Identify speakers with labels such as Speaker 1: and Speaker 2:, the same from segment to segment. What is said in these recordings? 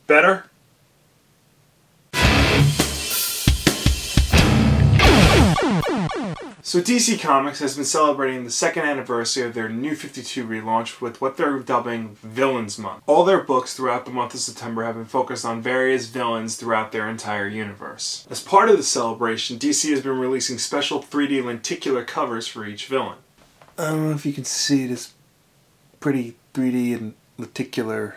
Speaker 1: Better? So DC Comics has been celebrating the second anniversary of their New 52 relaunch with what they're dubbing Villains Month. All their books throughout the month of September have been focused on various villains throughout their entire universe. As part of the celebration, DC has been releasing special 3D lenticular covers for each villain. I don't know if you can see this pretty 3D and lenticular.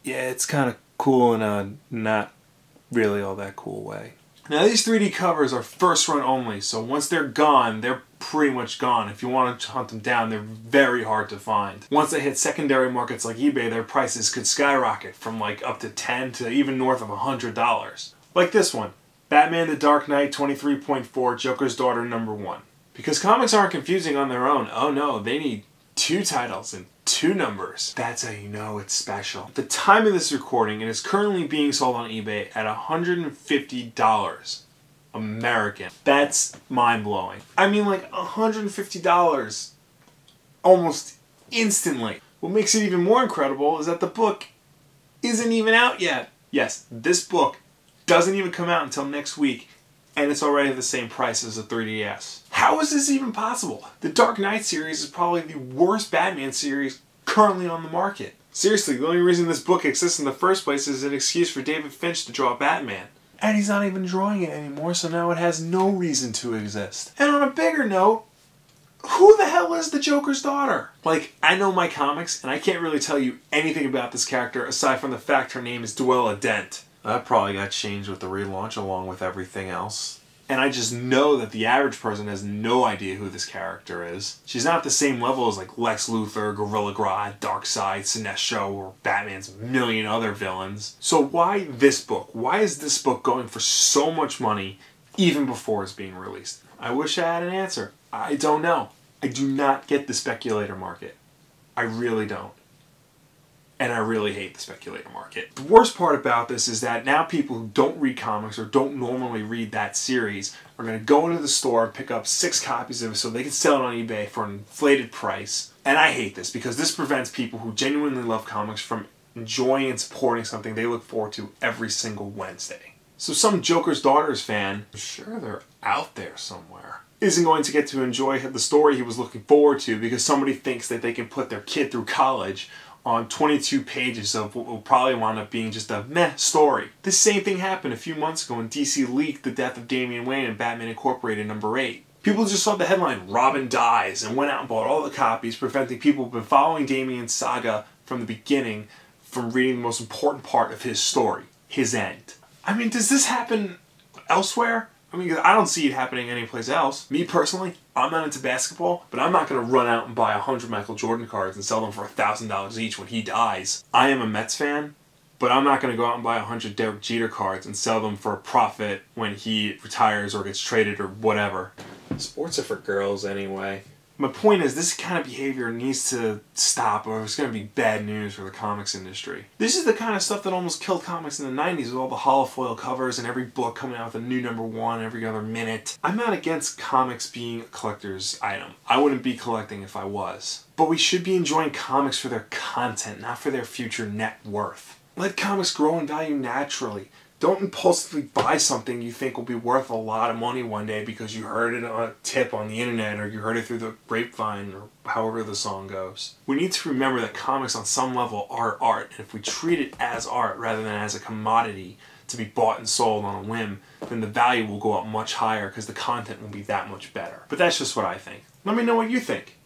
Speaker 1: Yeah, it's kind of cool in a not really all that cool way. Now these 3D covers are first run only, so once they're gone, they're pretty much gone. If you want to hunt them down, they're very hard to find. Once they hit secondary markets like eBay, their prices could skyrocket from like up to $10 to even north of $100. Like this one, Batman the Dark Knight 23.4 Joker's Daughter #1. Because comics aren't confusing on their own, oh no, they need 2 titles and 2 numbers. That's how you know it's special. At the time of this recording, it is currently being sold on eBay at $150 American. That's mind-blowing. I mean, like $150 almost instantly. What makes it even more incredible is that the book isn't even out yet. Yes, this book doesn't even come out until next week, and it's already the same price as the 3DS. How is this even possible? The Dark Knight series is probably the worst Batman series currently on the market. Seriously, the only reason this book exists in the first place is an excuse for David Finch to draw Batman. And he's not even drawing it anymore, so now it has no reason to exist. And on a bigger note, who the hell is the Joker's daughter? Like, I know my comics, and I can't really tell you anything about this character aside from the fact her name is Duella Dent. That probably got changed with the relaunch along with everything else. And I just know that the average person has no idea who this character is. She's not at the same level as like Lex Luthor, Gorilla Grodd, Darkseid, Sinestro, or Batman's million other villains. So why this book? Why is this book going for so much money even before it's being released? I wish I had an answer. I don't know. I do not get the speculator market. I really don't. And I really hate the speculator market. The worst part about this is that now people who don't read comics or don't normally read that series are going to go into the store and pick up 6 copies of it so they can sell it on eBay for an inflated price. And I hate this because this prevents people who genuinely love comics from enjoying and supporting something they look forward to every single Wednesday. So some Joker's Daughters fan, I'm sure they're out there somewhere, isn't going to get to enjoy the story he was looking forward to because somebody thinks that they can put their kid through college on 22 pages of what will probably wind up being just a meh story. This same thing happened a few months ago when DC leaked the death of Damian Wayne in Batman Incorporated #8. People just saw the headline, Robin dies, and went out and bought all the copies, preventing people who've been following Damian's saga from the beginning from reading the most important part of his story, his end. I mean, does this happen elsewhere? I mean, I don't see it happening anyplace else. Me personally, I'm not into basketball, but I'm not going to run out and buy 100 Michael Jordan cards and sell them for $1,000 each when he dies. I am a Mets fan, but I'm not going to go out and buy 100 Derek Jeter cards and sell them for a profit when he retires or gets traded or whatever. Sports are for girls anyway. My point is, this kind of behavior needs to stop or it's going to be bad news for the comics industry. This is the kind of stuff that almost killed comics in the 90s with all the holofoil covers and every book coming out with a new #1 every other minute. I'm not against comics being a collector's item. I wouldn't be collecting if I was. But we should be enjoying comics for their content, not for their future net worth. Let comics grow in value naturally. Don't impulsively buy something you think will be worth a lot of money one day because you heard it on a tip on the internet or you heard it through the grapevine or however the song goes. We need to remember that comics on some level are art, and if we treat it as art rather than as a commodity to be bought and sold on a whim, then the value will go up much higher because the content will be that much better. But that's just what I think. Let me know what you think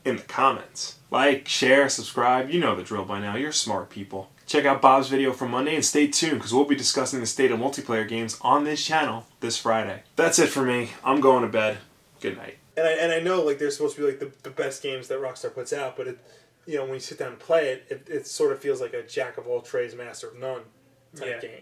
Speaker 1: in the comments. Like, share, subscribe, you know the drill by now, you're smart people. Check out Bob's video from Monday and stay tuned because we'll be discussing the state of multiplayer games on this channel this Friday. That's it for me. I'm going to bed. Good night. And I know like they're supposed to be like the best games that Rockstar puts out, but you know, when you sit down and play it, it sort of feels like a jack of all trades, master of none type game.